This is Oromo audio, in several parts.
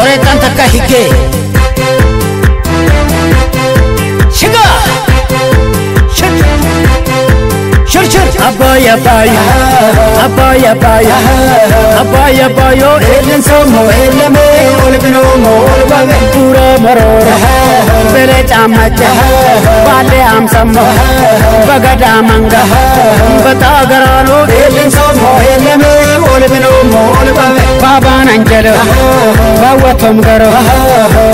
Ore tanta kahike Shiga Shur Abaya baya Abaya baya Abaya bayo Elen somo eleme Olbino mo olbave Pura marora Bere chamacha Bale am sammo Bagada manga Bata garano Elen somo eleme Olbino mo olbave Baba nanjalo Bawatom garo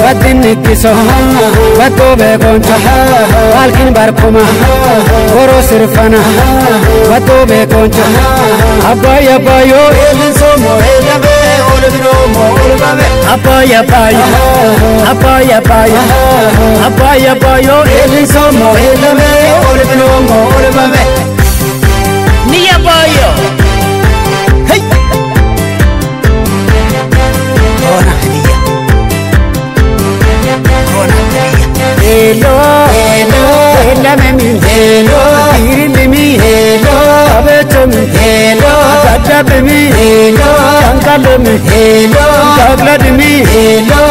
Badin nikiso Bato begoncho Alkin barkuma Goro sirfana Bato begoncho Abaya bayo Elen somo eleme Olbino mo olbave Abaya bayo Abaya bayo Abaya bayo Elen somo eleme Olbino mo olbave Niya bayo Hey Kona hadiya Kona hadiya Hello Hello Hello Hello Irilimi Hello Abechami Hello Gadabimi Hello Jankalemi Hello Jagladimi Hello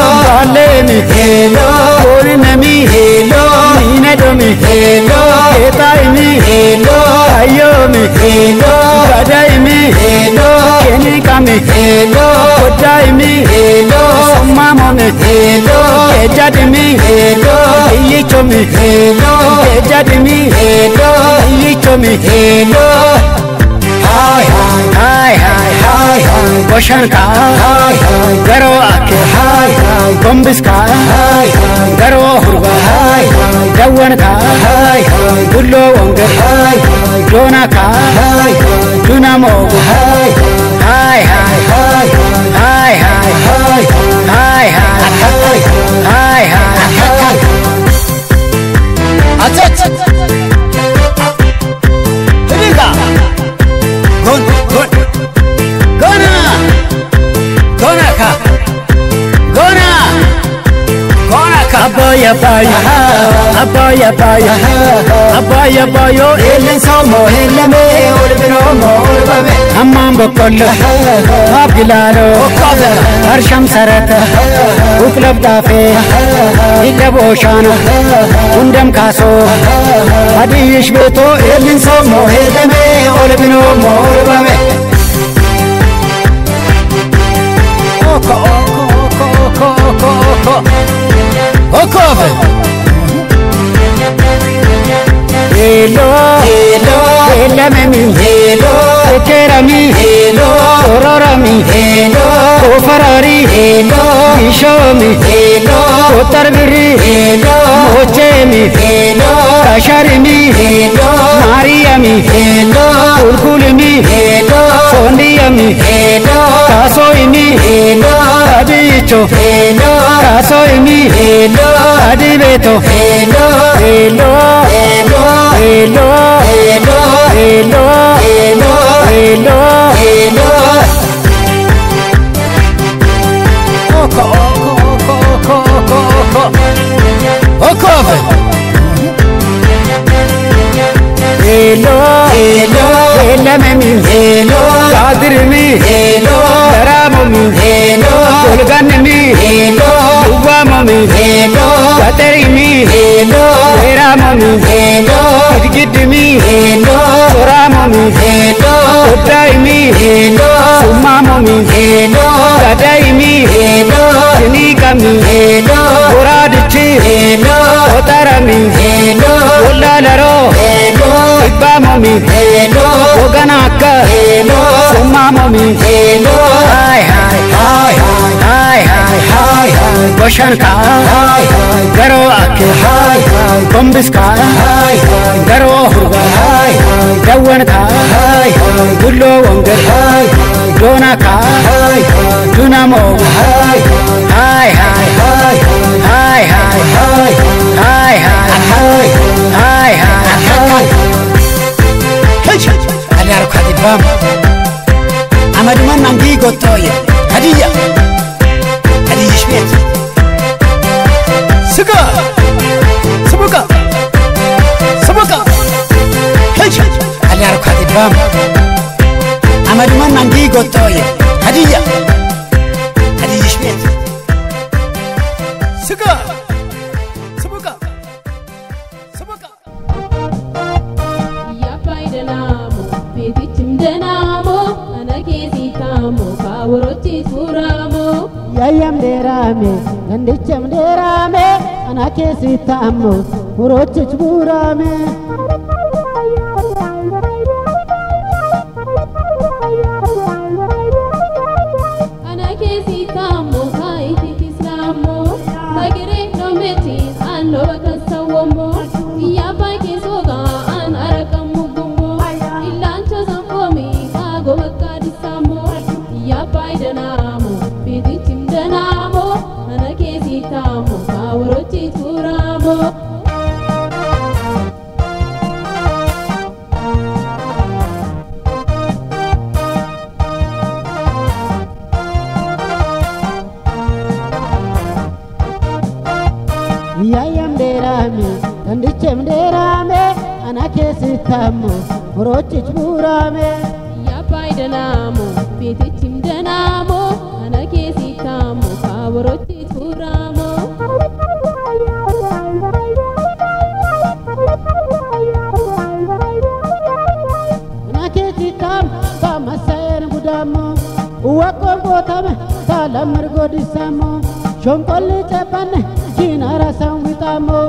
Balemi Hello Korinami Hello Ninadami Hello Ketaimi Hello Ayomi Hello Gadaimi Hello Kenikami Hello Kodaimi Hello Somamami Hello Kejadimi Hello Iyichomi Hello Kejadimi Hello Iyichomi Hello Hi hi hi hi hi hi Goshanka hi hi Garo ake hi hi Gombiska hi hi Garo hurba hi hi Dawanka hi hi Gullo wonga hi hi Donaka hi hi Dunamo hi hi hi hi hi hi hi hi hi hi hi Atat Hidiga Abaya baya Abaya baya Abaya bayo Elen somo eleme Olbino mo olbave Ammam bokollo Abgilalo Arsham sarata Uklab dafe Ilabo shana Undam kaso Adish beto Elen somo eleme Olbino mo olbave Oko oko oko oko oko Okove Hello Hello Hello Hello Kerami Hello Ororami Hello Kofarari Hello Ishomi Hello Kotarbiri Hello Mochemi Hello Kasharimi Hello Mariami Hello Urkulimi Hello Sondiyami Hello Kasoimi Hello Adicho Hello Kasoimi Hello Adibeto Hello Hello Hello Hello Hello Hello Hello Hello Hello Oko oko oko oko oko Oko Hello Hello Hello memi Hello Kadirmi Hello Karamami Hello Kulganmi Hello Ubamami Hello Katerimi Hello Veramami Hello Gidgidmi Hello Soramami Hello Udaimi Hello Sumamami Hello Gadaimi Hello Sinikami Hello Uradichi Hello Otarami Hello Ulalaro Hello Ibamami Hello Oganaka Hello Sumamami Hello Hi hi hi hi hi hi hi Goshanka hi hi Garo ake hi hi Gombiska hi hi Garo hurba hi hi Dawanka hi hi Gullo wonga hi hi Donaka hi hi Dunamo hi hi hi hi hi hi hi hi hi hi hi Aliar kadibam Amaduman nangi gotoye Hadiya Hadiya shmet Suga Subuka Subuka Aliar kadibam Amaduman nangi gotoye Hadiya Hadiya shmet Suka Sabuka Sabuka Ya paidanamo Petichim denamo Anakesi tamo Kawrochi suramo Yayam derame Nandicham derame Anakesi tamo Urochi burame Anakesi tamo Kaiti kislamo Magire no metin Ando bakasawomo Ya paike soga An arakamugumo Ilancho zampomi Kago bakadisamo Ya paidanamo Petichim denamo Anakesi tamo Kawrochi suramo Yayam derame Nandicham derame Anakesi tamo Urochi burame Ya paidanamo Petichim denamo Anakesi tamo Kawrochi suramo Anakesi tam Kamasayan budamo Uwakon botame Kalamar godisamo Shonkoli chepane Kin arasan witamo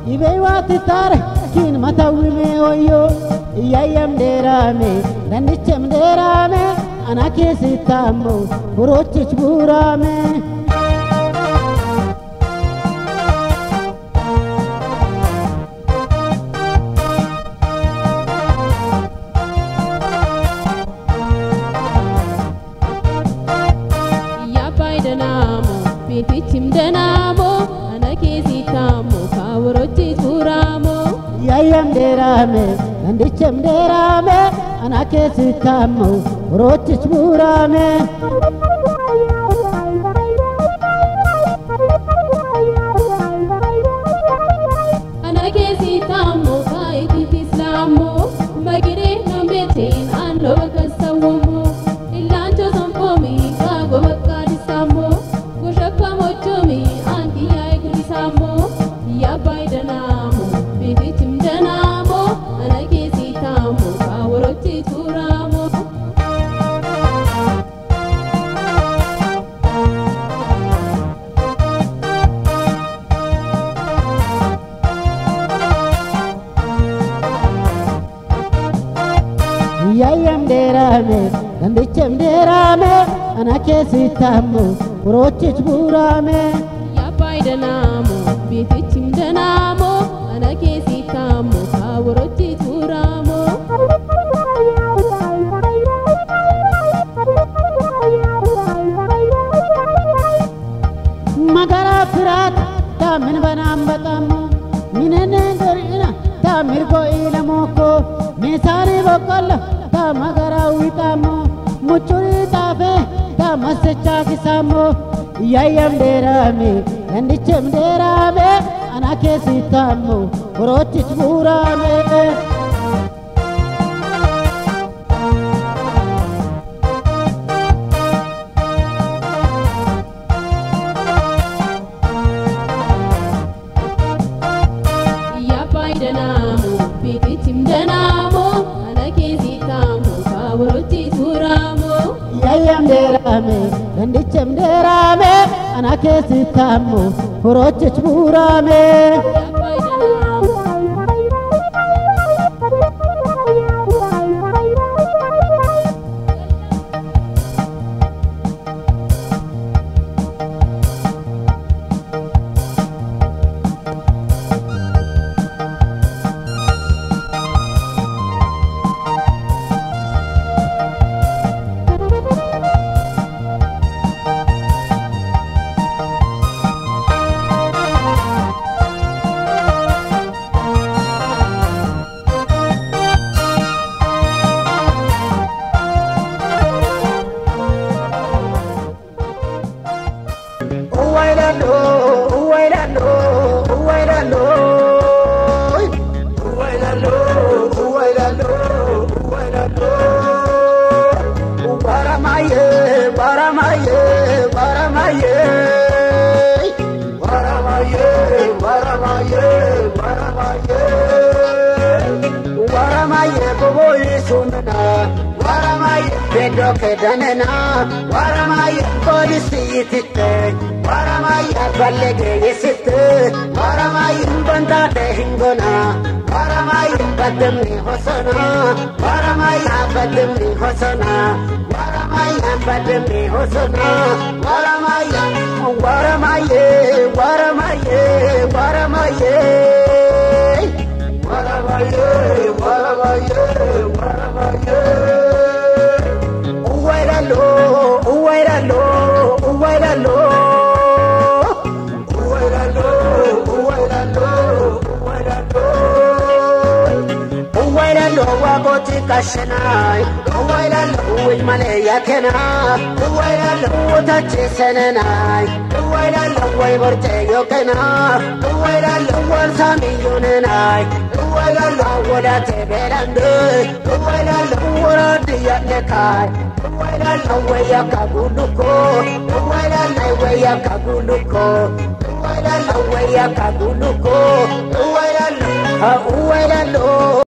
Ibewati tare Kin matawime oyo Yayam derame Nandicham derame Anakesi tamo Urochi burame Ya paidanamo Petichim denamo Anakesi tamo Kawrochi suramo Yayam derame Nandicham derame Anakesi tamo Urochi burame Anakesi tamo Kaiti kislamo Magire no metin Ando bakasawomo Ilancho zampomi Kago bakadisamo Kushakamochomi Anki yai kulisamo Ya paidanamo Petichim denamo Anakesi tamo Kawrochi suramo Yayam derame Nandicham derame Anakesi tamo Urochi burame Ya paidanamo Petichim denamo Anakesi tamo Kawrochi suramo Magara pirat Tamin banam batamo Minene gorina Tamirgo ilamoko Mesari bokolla Tamagara witamo Muchuri tafe Tamasecha kisamo Yayam derame Nandicham derame Anakesi tamo Urochi burame Ya paidanamo Petichim denamo Anakesi tamo Kawrochi suramo Yayam derame Nandicham derame Anakesi tamo Urochi burame Ya paidanamo waramai bedo kedanena waramai kodisitite waramai balege yesitte waramai banda dehingona waramai badmi hosana waramai badmi hosana waramai badmi hosana waramai waramai waramai waramai waramai waramai waramai uwairalo uwairalo uwairalo uwairalo uwairalo uwairalo uwairalo wagoti kashanai uwairalo wilmale yakena uwairalo tachisenenai uwairalo waiborte yokena uwairalo walsami yunenai uwairalo wadate berande uwairalo waradi yanekai uwairalo wayakaguluko uwairalo wayakaguluko uwairalo wayakaguluko uwairalo uwairalo